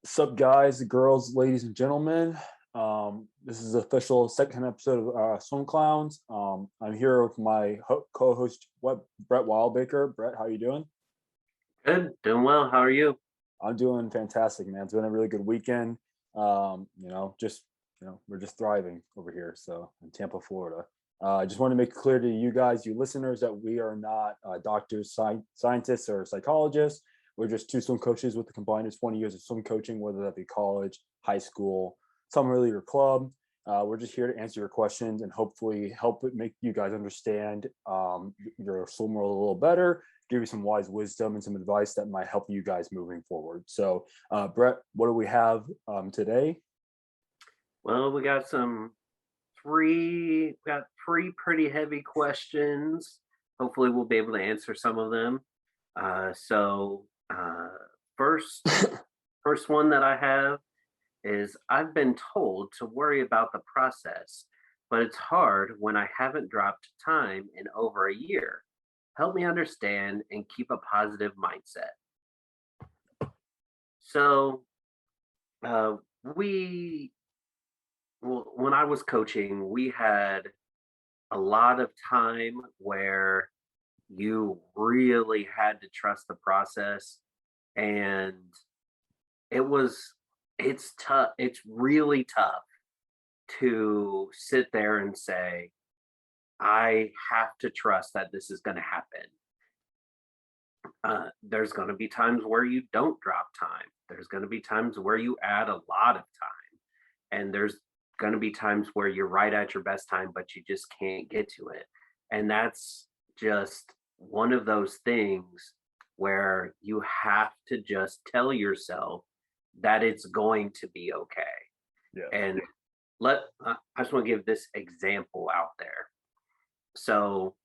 Sup, guys, girls, ladies, and gentlemen. This is the official second episode of Swim Clowns. I'm here with my co-host, Brett Wildbaker. Brett, how you doing? Good, doing well. How are you? I'm doing fantastic, man. It's been a really good weekend. We're just thriving over here. So in Tampa, Florida. I just want to make it clear to you guys, you listeners, that we are not doctors, scientists, or psychologists. We're just two swim coaches with the combined 20 years of swim coaching, whether that be college, high school, some really your club. We're just here to answer your questions and hopefully help it make you guys understand your swim world a little better, give you some wise wisdom and some advice that might help you guys moving forward. So, Brett, what do we have today? Well, we got three pretty heavy questions. Hopefully, we'll be able to answer some of them. So, first, first one that I have is I've been told to worry about the process, but it's hard when I haven't dropped time in over a year. Help me understand and keep a positive mindset. So, uh, we well, when I was coaching, we had a lot of time where you really had to trust the process, and it was it's tough. It's really tough to sit there and say, I have to trust that this is going to happen. There's going to be times where you don't drop time. There's going to be times where you add a lot of time, and there's going to be times where you're right at your best time, but you just can't get to it. And that's just one of those things where you have to just tell yourself that it's going to be okay. Yeah. And I just want to give this example out there. So,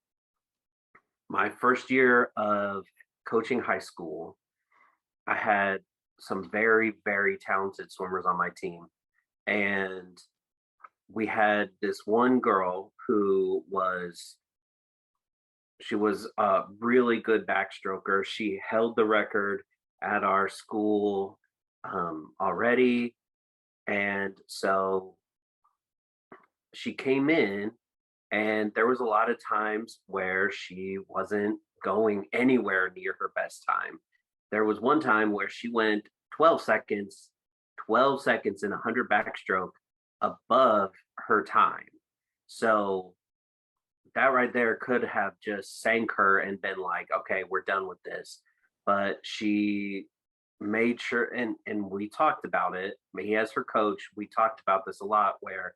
my first year of coaching high school, I had some very, very talented swimmers on my team. And we had this one girl who was she was a really good backstroker. She held the record at our school already, and so she came in, and there was a lot of times where she wasn't going anywhere near her best time. There was one time where she went 12 seconds, 12 seconds in 100 backstroke above her time. So that right there could have just sank her and been like, okay, we're done with this. But she made sure, and we talked about it. Me as her coach, we talked about this a lot, where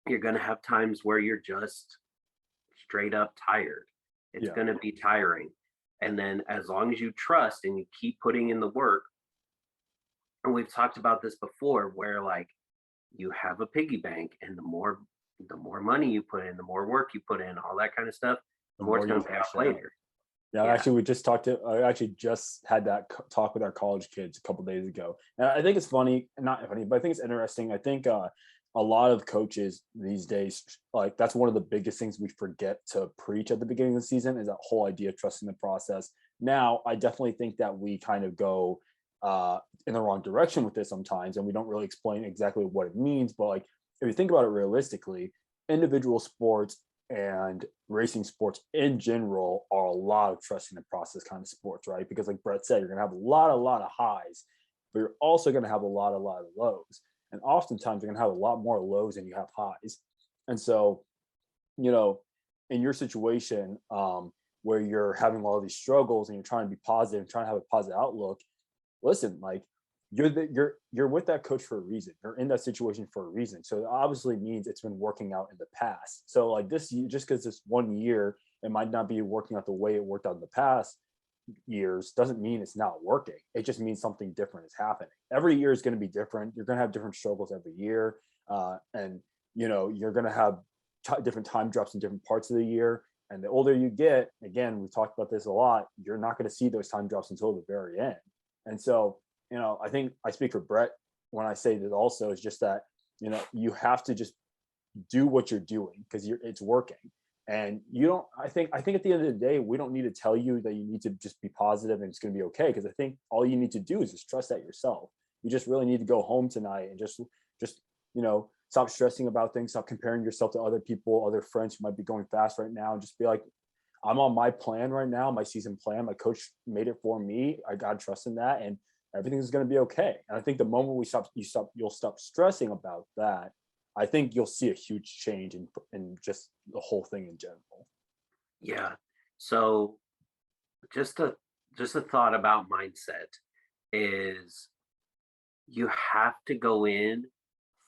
you're going to have times where you're just straight up tired. It's Yeah. going to be tiring. And then as long as you trust and you keep putting in the work, and we've talked about this before, where like you have a piggy bank, and the more money you put in, the more work you put in, all that kind of stuff, the The more it's more you going to pay off cash out. later. Yeah, Yeah. actually, I actually just had that talk with our college kids a couple days ago, and I think it's funny, not funny, but I think it's interesting. I think a lot of coaches these days, like that's one of the biggest things we forget to preach at the beginning of the season is that whole idea of trusting the process. Now, I definitely think that we kind of go in the wrong direction with this sometimes, and we don't really explain exactly what it means. But like, if you think about it realistically, individual sports and racing sports in general are a lot of trusting the process kind of sports, right? Because like Brett said, you're gonna have a lot of highs, but you're also gonna have a lot of lows. And oftentimes you're gonna have a lot more lows than you have highs. And so, you know, in your situation, where you're having all these struggles and you're trying to be positive and trying to have a positive outlook, listen, like you're with that coach for a reason. You're in that situation for a reason. So it obviously means it's been working out in the past. So like this, just because this one year it might not be working out the way it worked out in the past years doesn't mean it's not working. It just means something different is happening. Every year is going to be different. You're going to have different struggles every year, and you're going to have different time drops in different parts of the year. And the older you get, again, we've talked about this a lot. You're not going to see those time drops until the very end. And so, I think I speak for Brett when I say that also is just that, you have to just do what you're doing because it's working. And you don't, I think at the end of the day, we don't need to tell you that you need to just be positive and it's going to be okay. Cause I think all you need to do is just trust that yourself. You just really need to go home tonight and just, stop stressing about things, stop comparing yourself to other people, other friends who might be going fast right now, and just be like, I'm on my plan right now, my season plan. My coach made it for me. I got to trust in that, and everything's going to be okay. And I think the moment you'll stop stressing about that. I think you'll see a huge change in just the whole thing in general. Yeah. So just a just a thought about mindset is you have to go in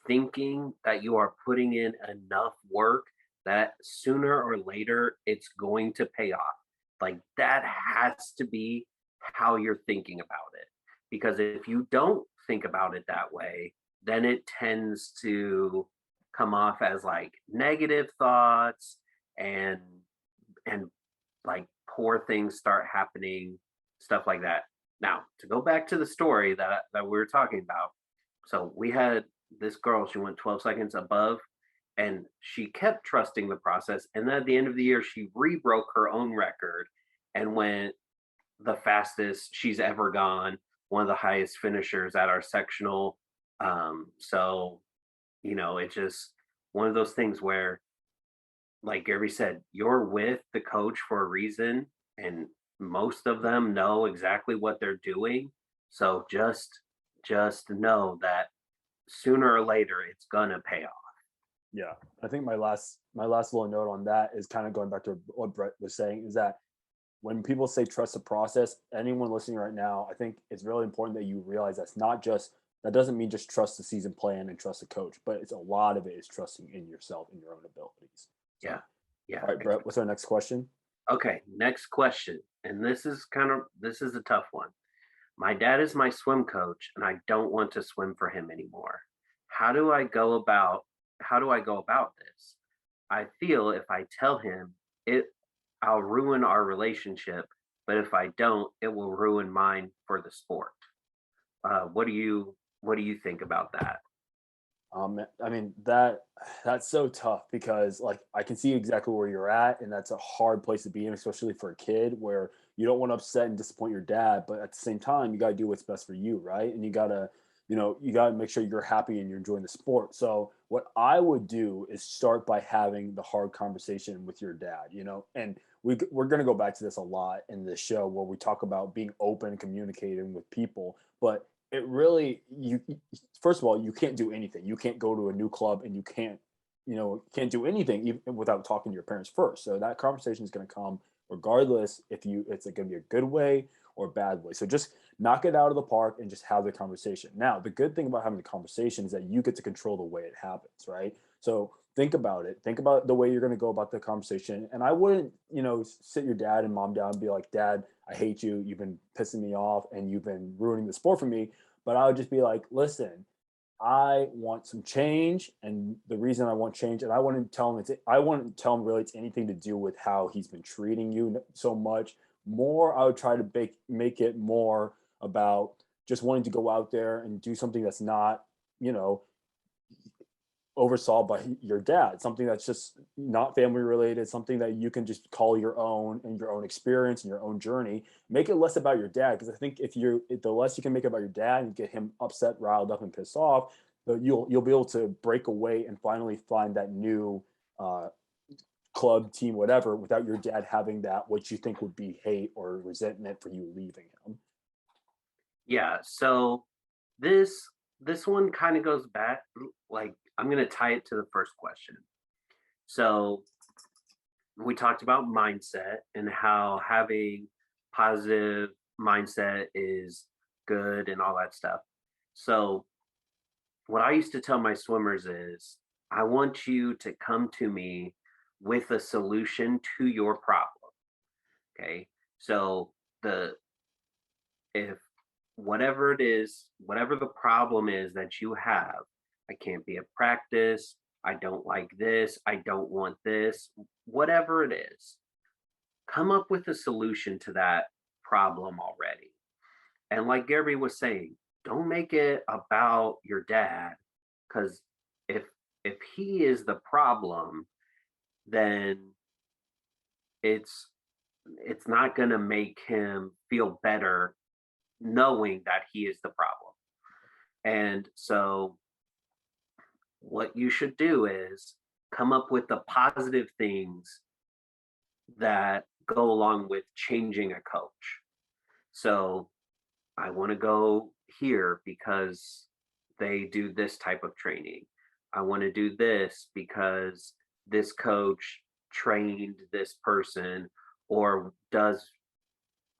thinking that you are putting in enough work that sooner or later it's going to pay off. Like that has to be how you're thinking about it. Because if you don't think about it that way, then it tends to come off as like negative thoughts and and like poor things start happening, stuff like that. Now, to go back to the story that we were talking about, so we had this girl, she went 12 seconds above, and she kept trusting the process. And then at the end of the year, she rebroke her own record and went the fastest she's ever gone, one of the highest finishers at our sectional. So, it's just one of those things where, like Gary said, you're with the coach for a reason, and most of them know exactly what they're doing. So just know that sooner or later it's gonna pay off. Yeah, I think my last little note on that is kind of going back to what Brett was saying, is that when people say trust the process, anyone listening right now, I think it's really important that you realize that doesn't mean just trust the season plan and trust the coach, but it's a lot of it is trusting in yourself and your own abilities. So, Yeah. Yeah. all right, Brett, what's our next question? Okay, next question. And this is a tough one. My dad is my swim coach and I don't want to swim for him anymore. How do I go about how do I go about this? I feel if I tell him it I'll ruin our relationship, but if I don't, it will ruin mine for the sport. What do you think about that? I mean that's so tough because like I can see exactly where you're at, and that's a hard place to be in, especially for a kid where you don't want to upset and disappoint your dad, but at the same time you gotta do what's best for you, right? And you gotta make sure you're happy and you're enjoying the sport. So what I would do is start by having the hard conversation with your dad, and we're gonna go back to this a lot in this show where we talk about being open and communicating with people, but it really you first of all, you can't do anything. You can't go to a new club and you can't do anything even without talking to your parents first. So that conversation is going to come regardless if it's going to be a good way or a bad way. So just knock it out of the park and just have the conversation. Now, the good thing about having the conversation is that you get to control the way it happens, right? So think about it. Think about the way you're going to go about the conversation. And I wouldn't, sit your dad and mom down and be like, Dad, I hate you. You've been pissing me off and you've been ruining the sport for me. But I would just be like, listen, I want some change, and the reason I want change, and I wouldn't tell him really it's anything to do with how he's been treating you so much. More, I would try to make it more about just wanting to go out there and do something that's not, you know, oversaw by your dad, something that's just not family related, something that you can just call your own and your own experience and your own journey. Make it less about your dad, because I think the less you can make it about your dad and get him upset, riled up, and pissed off, you'll be able to break away and finally find that new uh, club, team, whatever, without your dad having that what you think would be hate or resentment for you leaving him. Yeah, so this this one kind of goes back, like I'm going to tie it to the first question. So we talked about mindset and how having positive mindset is good and all that stuff. So what I used to tell my swimmers is I want you to come to me with a solution to your problem. Okay. So the if whatever it is, whatever the problem is that you have, I can't be at practice, I don't like this, I don't want this, whatever it is, come up with a solution to that problem already. And like Gary was saying, don't make it about your dad, because if if he is the problem, then it's it's not going to make him feel better knowing that he is the problem. And so what you should do is come up with the positive things that go along with changing a coach. So I want to go here because they do this type of training. I want to do this because this coach trained this person or does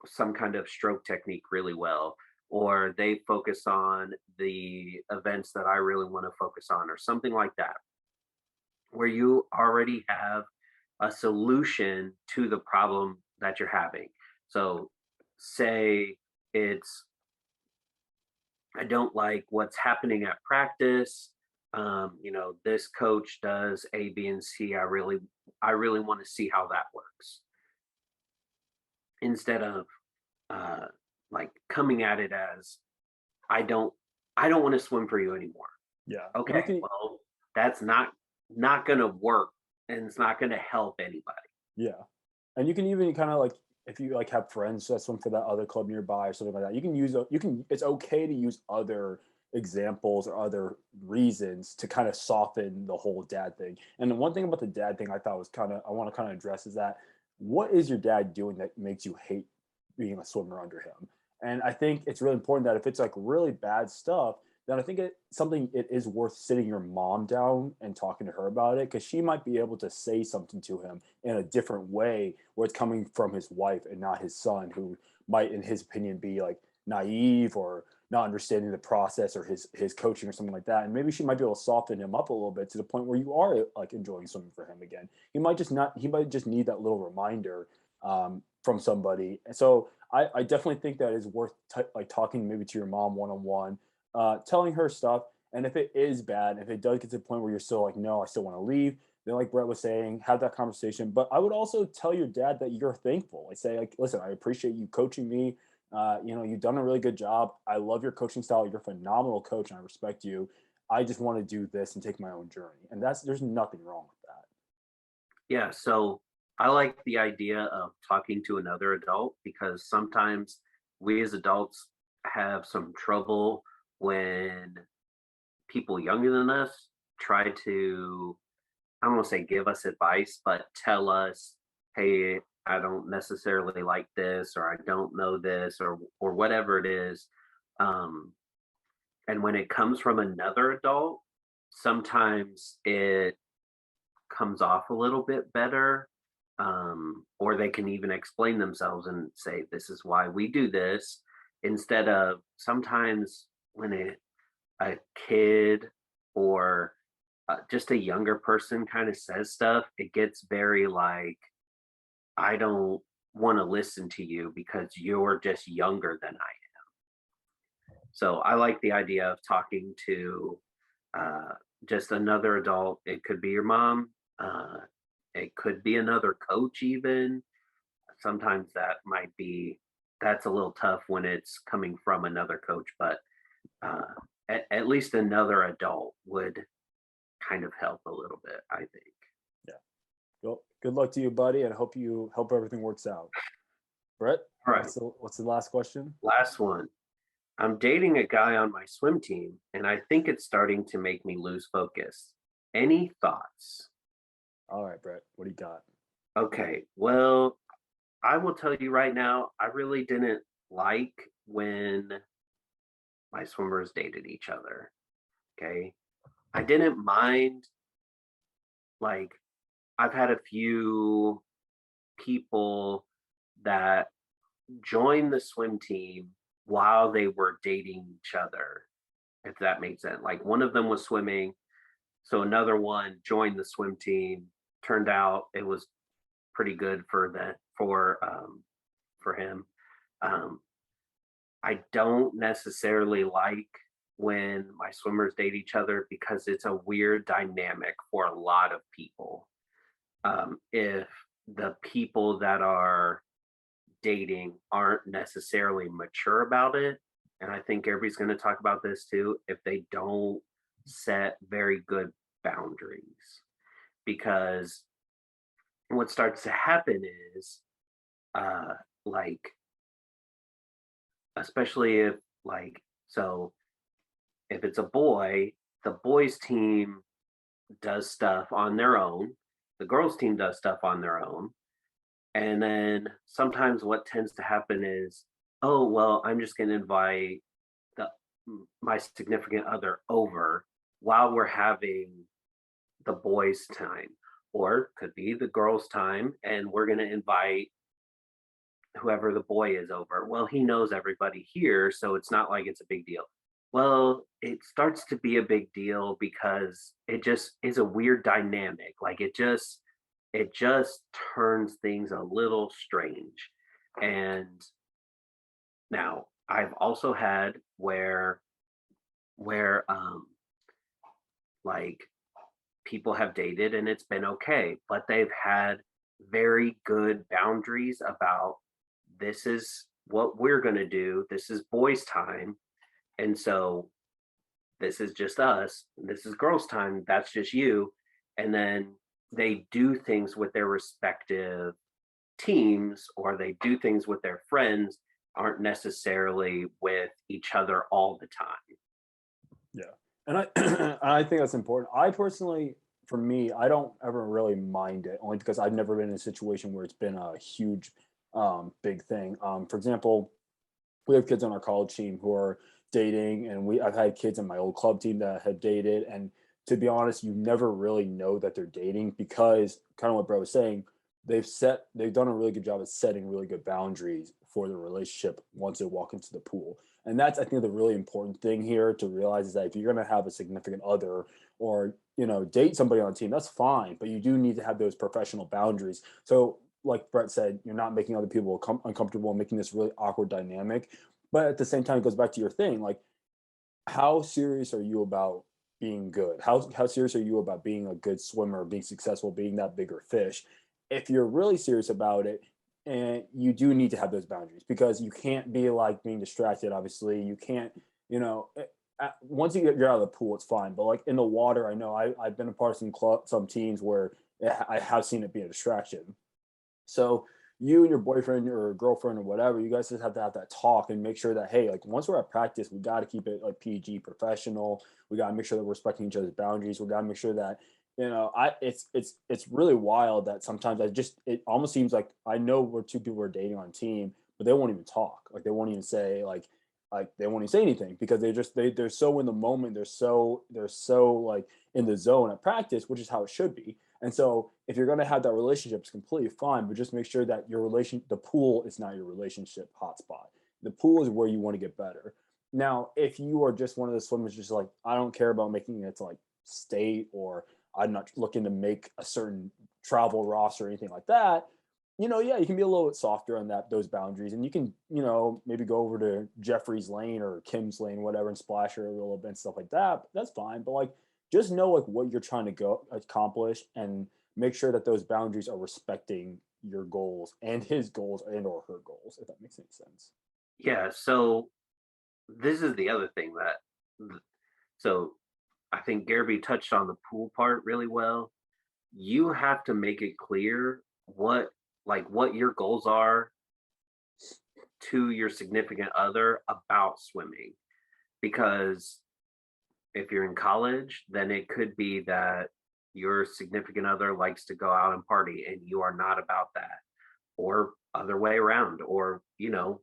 some kind of stroke technique really well, or they focus on the events that I really want to focus on, or something like that, where you already have a solution to the problem that you're having. So, say it's I don't like what's happening at practice. This coach does A, B, and C. I really want to see how that works instead of uh, like coming at it as I don't, I don't want to swim for you anymore. Yeah. And you Okay, can, well, that's not going to work, and it's not going to help anybody. yeah. And you can even kind of like, if you like have friends that swim for that other club nearby or something like that, you can use, it's okay to use other examples or other reasons to kind of soften the whole dad thing. And the one thing about the dad thing I thought was kind of, I want to kind of address is that what is your dad doing that makes you hate being a swimmer under him? And I think it's really important that if it's like really bad stuff, then I think something it is worth sitting your mom down and talking to her about it, because she might be able to say something to him in a different way where it's coming from his wife and not his son, who might, in his opinion, be like naive or not understanding the process or his coaching or something like that. And maybe she might be able to soften him up a little bit to the point where you are like enjoying swimming for him again. He might just need that little reminder from somebody. And so I definitely think that is worth like talking maybe to your mom one on one, telling her stuff. And if it is bad, if it does get to the point where you're still like, no, I still want to leave, then like Brett was saying, have that conversation. But I would also tell your dad that you're thankful. I say, like, listen, I appreciate you coaching me. You've done a really good job. I love your coaching style. You're a phenomenal coach, and I respect you. I just want to do this and take my own journey. And there's nothing wrong with that. Yeah, so I like the idea of talking to another adult because sometimes we as adults have some trouble when people younger than us try to, I don't want to say give us advice, but tell us, hey, I don't necessarily like this, or I don't know this, or whatever it is. Um, and when it comes from another adult, sometimes it comes off a little bit better, or they can even explain themselves and say, this is why we do this, instead of sometimes when a kid or just a younger person kind of says stuff, it gets very like, I don't want to listen to you because you're just younger than I am. So I like the idea of talking to uh, just another adult. It could be your mom. Uh, it could be another coach, even. Sometimes that's a little tough when it's coming from another coach, but uh, at least another adult would kind of help a little bit, I think. Yeah. Well, good luck to you, buddy, and hope everything works out. Brett, All right, what's the last question? last one. I'm dating a guy on my swim team, and I think it's starting to make me lose focus. Any thoughts? All right, Brett, what do you got? Okay, well, I will tell you right now, I really didn't like when my swimmers dated each other. Okay. I didn't mind, like, I've had a few people that joined the swim team while they were dating each other, if that makes sense. Like, one of them was swimming, so another one joined the swim team. Turned out it was pretty good for him. Um, I don't necessarily like when my swimmers date each other because it's a weird dynamic for a lot of people. If the people that are dating aren't necessarily mature about it, and I think everybody's going to talk about this too, if they don't set very good boundaries, because what starts to happen is, uh, like, especially if, like, so if it's a boy, the boys' team does stuff on their own, the girls' team does stuff on their own. And then sometimes what tends to happen is, oh, well, I'm just going to invite my significant other over while we're having the boys' time, or could be the girls' time, and we're going to invite whoever the boy is over. Well, he knows everybody here, so it's not like it's a big deal. Well, it starts to be a big deal because it just is a weird dynamic. Like it just turns things a little strange. And now I've also had where like people have dated and it's been okay, but they've had very good boundaries about this is what we're going to do. This is boys' time. And so this is just us. This is girls' time. That's just you. And then they do things with their respective teams or they do things with their friends, aren't necessarily with each other all the time. Yeah. And I I think that's important. I personally, for me, I don't ever really mind it, only because I've never been in a situation where it's been a huge big thing. For example, we have kids on our college team who are dating, and I've had kids in my old club team that have dated, and to be honest, you never really know that they're dating because, kind of what Bro was saying, they've done a really good job at setting really good boundaries for the relationship once they walk into the pool. And that's, I think, the really important thing here to realize is that if you're going to have a significant other or, date somebody on a team, that's fine, but you do need to have those professional boundaries. So like Brett said, you're not making other people uncomfortable and making this really awkward dynamic. But at the same time, it goes back to your thing, like, how serious are you about being good? How serious are you about being a good swimmer, being successful, being that bigger fish? If you're really serious about it, and you do need to have those boundaries because you can't be like being distracted. Obviously, you can't. Once you're out of the pool, it's fine. But like in the water, I know I've been a part of some teams where I have seen it be a distraction. So you and your boyfriend or girlfriend or whatever, you guys just have to have that talk and make sure that, hey, like once we're at practice, we got to keep it like PG, professional. We got to make sure that we're respecting each other's boundaries. We got to make sure that, it's really wild that sometimes it almost seems like I know where two people are dating on a team, but they won't even talk. Like they won't even say like they won't even say anything because they're so in the moment. They're so like in the zone at practice, which is how it should be. And so if you're going to have that relationship, it's completely fine, but just make sure that the pool is not your relationship hotspot. The pool is where you want to get better. Now, if you are just one of the swimmers, just like, I don't care about making it to like state, or I'm not looking to make a certain travel roster or anything like that, yeah, you can be a little bit softer on those boundaries, and you can, maybe go over to Jeffrey's lane or Kim's lane, whatever, and splash her a little bit and stuff like that. That's fine, but like, just know like what you're trying to go accomplish, and make sure that those boundaries are respecting your goals and his goals and or her goals, if that makes any sense. Yeah. So this is the other thing so I think Garby touched on the pool part really well. You have to make it clear what your goals are to your significant other about swimming. Because if you're in college, then it could be that your significant other likes to go out and party and you are not about that, or other way around, or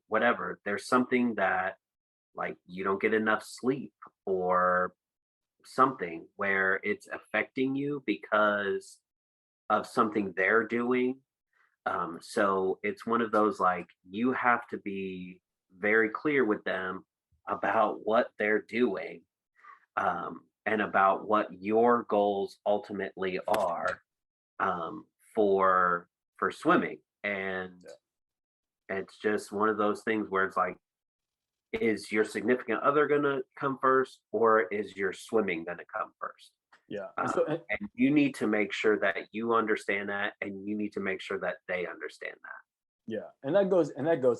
whatever. There's something that, like, you don't get enough sleep or something where it's affecting you because of something they're doing. So it's one of those, like, you have to be very clear with them about what they're doing, and about what your goals ultimately are, um, for swimming. And Yeah. it's just one of those things where it's like, is your significant other gonna come first, or is your swimming gonna come first? Yeah. And Um, so, and you need to make sure that you understand that, and you need to make sure that they understand that. yeah, and that goes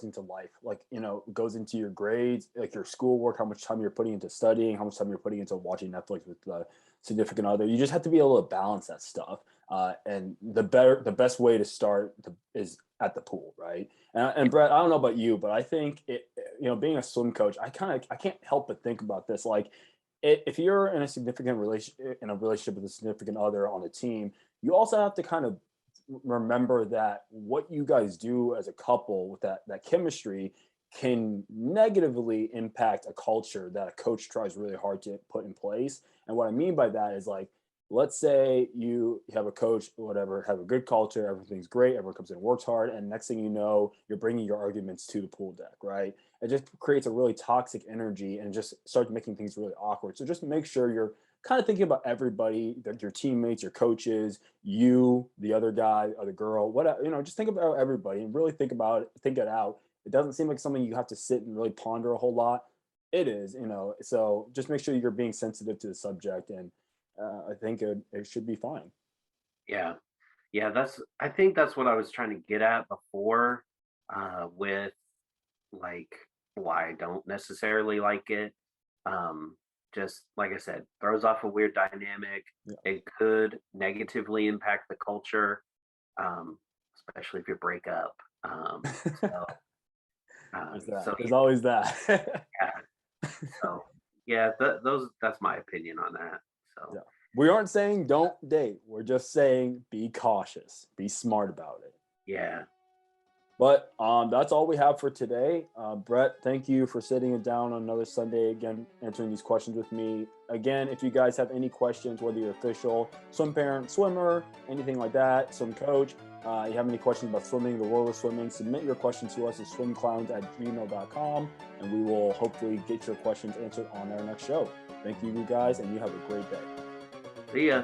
into life. Like, it goes into your grades, like your schoolwork, how much time you're putting into studying, how much time you're putting into watching Netflix with the significant other. You just have to be able to balance that stuff. And the best way to start is at the pool, right? And Brett, I don't know about you, but I think being a swim coach, I can't help but think about this. Like, if you're in a relationship with a significant other on a team, you also have to kind of remember that what you guys do as a couple with that chemistry can negatively impact a culture that a coach tries really hard to put in place. And what I mean by that is, like, let's say you have a coach, whatever, have a good culture, everything's great, everyone comes in and works hard, and next thing you know, you're bringing your arguments to the pool deck, right? It just creates a really toxic energy and just starts making things really awkward. So just make sure you're kind of thinking about everybody, your teammates, your coaches, you, the other guy, other girl, whatever, just think about everybody and really think it out. It doesn't seem like something you have to sit and really ponder a whole lot. It is, so just make sure you're being sensitive to the subject, and I think it should be fine. Yeah. Yeah, I think that's what I was trying to get at before, with, like, why I don't necessarily like it. Um, just like I said, throws off a weird dynamic. Yeah. It could negatively impact the culture, um, especially if you break up. So, There's always that. yeah, so yeah, that's my opinion on that. So Yeah. We aren't saying don't date. We're just saying be cautious, be smart about it. yeah, But that's all we have for today. Brett, thank you for sitting it down on another Sunday, again, answering these questions with me. Again, if you guys have any questions, whether you're official, swim parent, swimmer, anything like that, swim coach, you have any questions about swimming, the world of swimming, submit your questions to us at swimclowns@gmail.com, and we will hopefully get your questions answered on our next show. Thank you guys, and you have a great day. see ya.